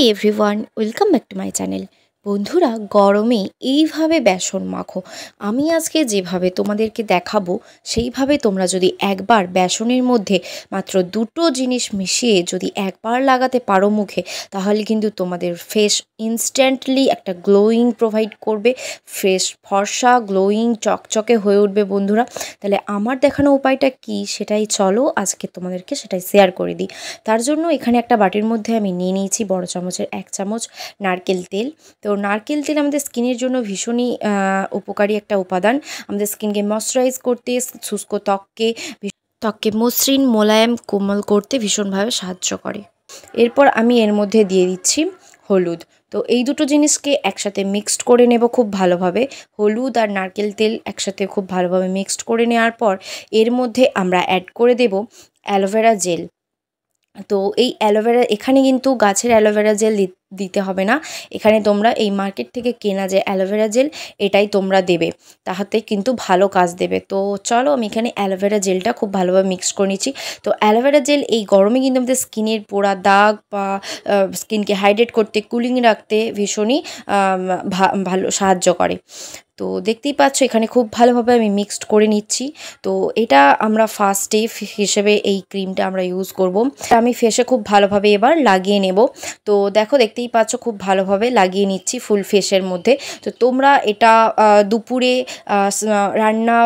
Everyone, welcome back to my channel. বন্ধুরা, গরমে এইভাবে বেসন মাখো। আমি আজকে যেভাবে তোমাদেরকে দেখাবো সেইভাবে তোমরা যদি একবার বেসনের মধ্যে মাত্র দুটো জিনিস মিশিয়ে যদি একবার লাগাতে পারো মুখে, তাহলে কিন্তু তোমাদের ফেস ইনস্ট্যান্টলি একটা গ্লোয়িং প্রোভাইড করবে। ফ্রেশ ফর্সা গ্লোয়িং চকচকে হয়ে উঠবে বন্ধুরা। তাহলে আমার দেখানো উপায়টা কি সেটাই চলো আজকে তোমাদেরকে সেটাই শেয়ার করে দিই। তার জন্য এখানে একটা বাটির মধ্যে আমি নিয়ে নিয়েছি বড় চামচের 1 চামচ নারকেল তেল। তো নারকেল তেল আমাদের স্কিনের জন্য ভীষণই উপকারী একটা উপাদান। আমাদের স্কিনকে ময়শ্চারাইজ করতে, শুষ্ক ত্বককে মসৃণ মোলায়েম কোমল করতে ভীষণভাবে সাহায্য করে। এরপর আমি এর মধ্যে দিয়ে দিচ্ছি হলুদ। তো এই দুটো জিনিসকে একসাথে মিক্সড করে নেব খুব ভালোভাবে। হলুদ আর নারকেল তেল একসাথে খুব ভালোভাবে মিক্সড করে নেওয়ার পর এর মধ্যে আমরা অ্যাড করে দেব অ্যালোভেরা জেল। তো এই অ্যালোভেরা এখানে কিন্তু গাছের অ্যালোভেরা জেল দিতে হবে না। এখানে তোমরা এই মার্কেট থেকে কেনা যে অ্যালোভেরা জেল এটাই তোমরা দেবে, তাহাতে কিন্তু ভালো কাজ দেবে। তো চলো আমি এখানে অ্যালোভেরা জেলটা খুব ভালোভাবে মিক্স করে নিচ্ছি। তো অ্যালোভেরা জেল এই গরমে কিন্তু আমাদের স্কিনের পোড়া দাগ বা স্কিনকে হাইড্রেট করতে, কুলিং রাখতে ভীষণই ভালো সাহায্য করে। তো দেখতেই পাচ্ছ এখানে খুব ভালোভাবে আমি মিক্সড করে নিচ্ছি। তো এটা আমরা ফার্স্ট ডে হিসেবে এই ক্রিমটা আমরা ইউজ করব। আমি ফেসে খুব ভালোভাবে এবার লাগিয়ে নেব। তো দেখতেই পাচ্ছ খুব ভালোভাবে লাগিয়ে নিচ্ছি ফুল ফেসের মধ্যে। তো তোমরা এটা দুপুরে রান্না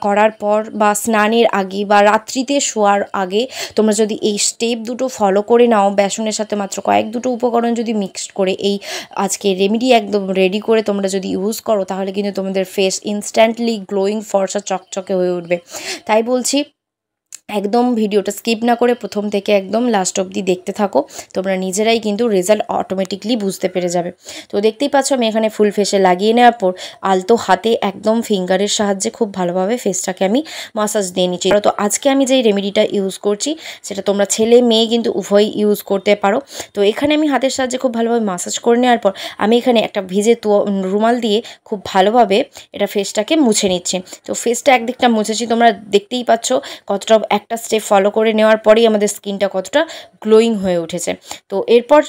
করার পর বা স্নানের আগে বা রাত্রিতে শোয়ার আগে তোমরা যদি এই স্টেপ দুটো ফলো করে নাও, বেসনের সাথে মাত্র দুটো উপকরণ যদি মিক্সড করে এই আজকে রেমেডি একদম রেডি করে তোমরা যদি ইউজ করো, তাহলে কিন্তু তোমাদের ফেস ইনস্ট্যান্টলি গ্লোয়িং ফর্সা চকচকে হয়ে উঠবে। তাই বলছি একদম ভিডিওটা স্কিপ না করে প্রথম থেকে একদম লাস্ট অবধি দেখতে থাকো। তোমরা নিজেরাই কিন্তু রেজাল্ট অটোমেটিকলি বুঝতে পেরে যাবে। তো দেখতেই পাচ্ছ আমি এখানে ফুল ফেসে লাগিয়ে নেওয়ার পর আলতো হাতে একদম ফিঙ্গারের সাহায্যে খুব ভালোভাবে ফেসটাকে আমি মাসাজ দিয়ে নিচ্ছি। তো আজকে আমি যেই রেমেডিটা ইউজ করছি সেটা তোমরা ছেলে মেয়ে কিন্তু উভয়ই ইউজ করতে পারো। তো এখানে আমি হাতের সাহায্যে খুব ভালোভাবে মাসাজ করে নেওয়ার পর আমি এখানে একটা ভিজে রুমাল দিয়ে খুব ভালোভাবে এটা ফেসটাকে মুছে নিচ্ছি। তো ফেসটা একদিকটা মুছেছি, তোমরা দেখতেই পাচ্ছ কতটা একটা স্টেপ ফলো করে নেওয়ার পরেই আমাদের স্কিনটা কতটা গ্লোয়িং হয়ে উঠেছে। তো এরপর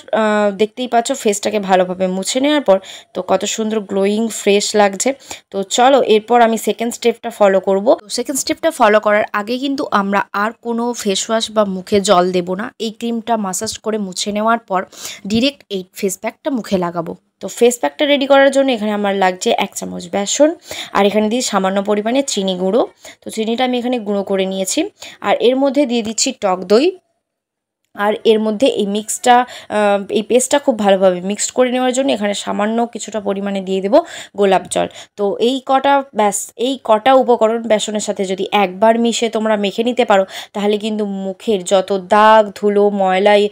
দেখতেই পাচ্ছ ফেসটাকে ভালোভাবে মুছে নেওয়ার পর তো কত সুন্দর গ্লোয়িং ফ্রেশ লাগছে। তো চলো এরপর আমি সেকেন্ড স্টেপটা ফলো করব। তো সেকেন্ড স্টেপটা ফলো করার আগে কিন্তু আমরা আর কোনো ফেস ওয়াশ বা মুখে জল দেব না। এই ক্রিমটা মাসাজ করে মুছে নেওয়ার পর ডিরেক্ট এই ফেস প্যাকটা মুখে লাগাবো। তো ফেস প্যাকটা রেডি করার জন্য এখানে আমার লাগছে 1 চামচ বেসন, আর এখানে দিয়ে সামান্য পরিমাণে চিনি গুঁড়ো। তো চিনিটা আমি এখানে গুঁড়ো করে নিয়েছি। আর এর মধ্যে দিয়ে দিচ্ছি টক দই। আর এর মধ্যে এই পেস্টটা খুব ভালোভাবে মিক্সড করে নেওয়ার জন্য এখানে সামান্য কিছুটা পরিমাণে দিয়ে দেবো গোলাপ জল। তো এই কটা উপকরণ বেসনের সাথে যদি একবার মিশে তোমরা মেখে নিতে পারো, তাহলে কিন্তু মুখের যত দাগ ধুলো ময়লাই,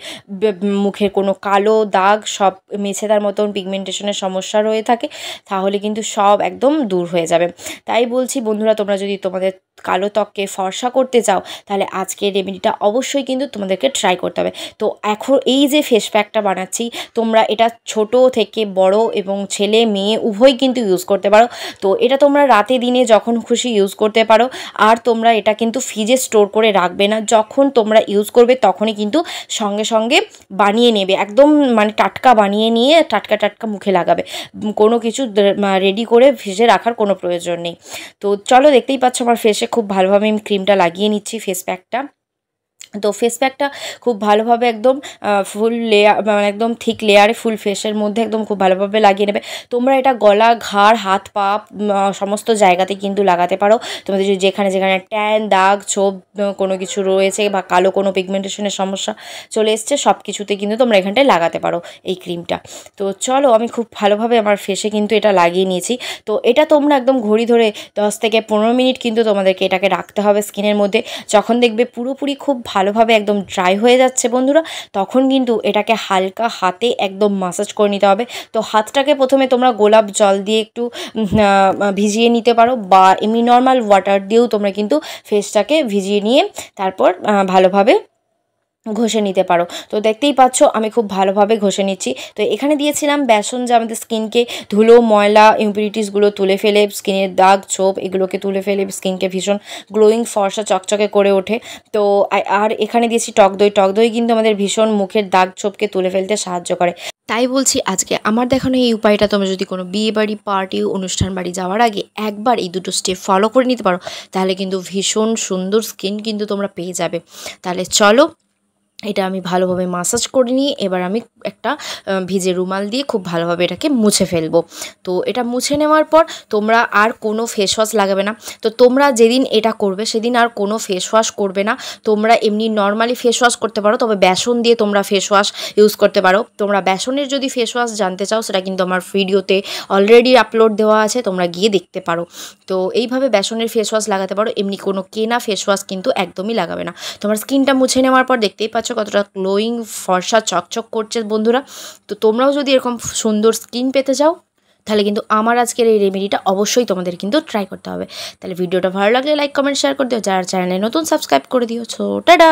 মুখের কোনো কালো দাগ সব মেছেদার মতন পিগমেন্টেশনের সমস্যা রয়ে থাকে, তাহলে কিন্তু সব একদম দূর হয়ে যাবে। তাই বলছি বন্ধুরা, তোমরা যদি তোমাদের কালো ত্বককে ফর্সা করতে চাও, তাহলে আজকের রেমেডিটা অবশ্যই কিন্তু তোমাদেরকে ট্রাই করতে হবে। তো এখন এই যে ফেস প্যাকটা বানাচ্ছি, তোমরা এটা ছোট থেকে বড় এবং ছেলে মেয়ে উভয় কিন্তু ইউজ করতে পারো। তো এটা তোমরা রাতে দিনে যখন খুশি ইউজ করতে পারো। আর তোমরা এটা কিন্তু ফ্রিজে স্টোর করে রাখবে না, যখন তোমরা ইউজ করবে তখনই কিন্তু সঙ্গে সঙ্গে বানিয়ে নেবে, একদম মানে টাটকা বানিয়ে নিয়ে টাটকা মুখে লাগাবে। কোনো কিছু রেডি করে ফ্রিজে রাখার কোনো প্রয়োজন নেই। তো চলো দেখতেই পাচ্ছ আমার ফেসে খুব ভালোভাবে আমি ক্রিমটা লাগিয়ে নিচ্ছি ফেস প্যাকটা। তো ফেস প্যাকটা খুব ভালোভাবে একদম ফুল লেয়ার মানে একদম থিক লেয়ারে ফুল ফেসের মধ্যে একদম খুব ভালোভাবে লাগিয়ে নেবে। তোমরা এটা গলা, ঘাড়, হাত পা সমস্ত জায়গাতে কিন্তু লাগাতে পারো। তোমাদের যেখানে ট্যান, দাগ, ছোপ কোনো কিছু রয়েছে বা কালো কোনো পিগমেন্টেশনের সমস্যা চলে এসছে, সব কিছুতে কিন্তু তোমরা এখানটায় লাগাতে পারো এই ক্রিমটা। তো চলো আমি খুব ভালোভাবে আমার ফেসে কিন্তু এটা লাগিয়ে নিয়েছি। তো এটা তোমরা একদম ঘড়ি ধরে 10 থেকে 15 মিনিট কিন্তু তোমাদেরকে এটাকে রাখতে হবে স্কিনের মধ্যে। যখন দেখবে পুরোপুরি খুব ভালোভাবে একদম ড্রাই হয়ে যাচ্ছে বন্ধুরা, তখন কিন্তু এটাকে হালকা হাতে একদম মাসাজ করে নিতে হবে। তো হাতটাকে প্রথমে তোমরা গোলাপ জল দিয়ে একটু ভিজিয়ে নিতে পারো, বা এমনি নর্মাল ওয়াটার দিয়েও তোমরা কিন্তু ফেসটাকে ভিজিয়ে নিয়ে তারপর ভালোভাবে ঘষে নিতে পারো। তো দেখতেই পাচ্ছ আমি খুব ভালোভাবে ঘষে নিচ্ছি। তো এখানে দিয়েছিলাম বেসন, যা আমাদের স্কিনকে ধুলো ময়লা ইম্পিউরিটিসগুলো তুলে ফেলে, স্কিনের দাগ ছোপ এগুলোকে তুলে ফেলে স্কিনকে ভীষণ গ্লোয়িং ফর্সা চকচকে করে ওঠে। তো আর এখানে দিয়েছি টক দই কিন্তু আমাদের ভীষণ মুখের দাগ ছোপকে তুলে ফেলতে সাহায্য করে। তাই বলছি আজকে আমার দেখানো এই উপায়টা তোমরা যদি কোনো বিয়ে বাড়ি, পার্টি, অনুষ্ঠান বাড়ি যাওয়ার আগে একবার এই দুটো স্টেপ ফলো করে নিতে পারো, তাহলে কিন্তু ভীষণ সুন্দর স্কিন কিন্তু তোমরা পেয়ে যাবে। তাহলে চলো, এটা আমি ভালোভাবে মাসাজ করে নিয়ে এবার আমি একটা ভিজে রুমাল দিয়ে খুব ভালোভাবে এটাকে মুছে ফেলবো। তো এটা মুছে নেওয়ার পর তোমরা আর কোনো ফেস ওয়াশ লাগাবে না। তো তোমরা যেদিন এটা করবে সেদিন আর কোনো ফেস ওয়াশ করবে না। তোমরা এমনি নর্মালি ফেস ওয়াশ করতে পারো, তবে বেসন দিয়ে তোমরা ফেস ওয়াশ ইউজ করতে পারো। তোমরা বেসনের যদি ফেস ওয়াশ জানতে চাও সেটা কিন্তু আমার ভিডিওতে অলরেডি আপলোড দেওয়া আছে, তোমরা গিয়ে দেখতে পারো। তো এইভাবে বেসনের ফেস ওয়াশ লাগাতে পারো, এমনি কোনো কেনা ফেস ওয়াশ কিন্তু একদমই লাগাবে না। তোমার স্কিনটা মুছে নেওয়ার পর দেখতেই পাচ্ছ কতটা গ্লোয়িং, ফর্সা, চকচক করছে বন্ধুরা। তো তোমরাও যদি এরকম সুন্দর স্কিন পেতে চাও তাহলে কিন্তু আমার আজকের এই রেমেডিটা অবশ্যই তোমাদের কিন্তু ট্রাই করতে হবে। তাহলে ভিডিওটা ভালো লাগলে লাইক, কমেন্ট, শেয়ার করে দিও। যারা চ্যানেলে নতুন সাবস্ক্রাইব করে দিও। টাটা।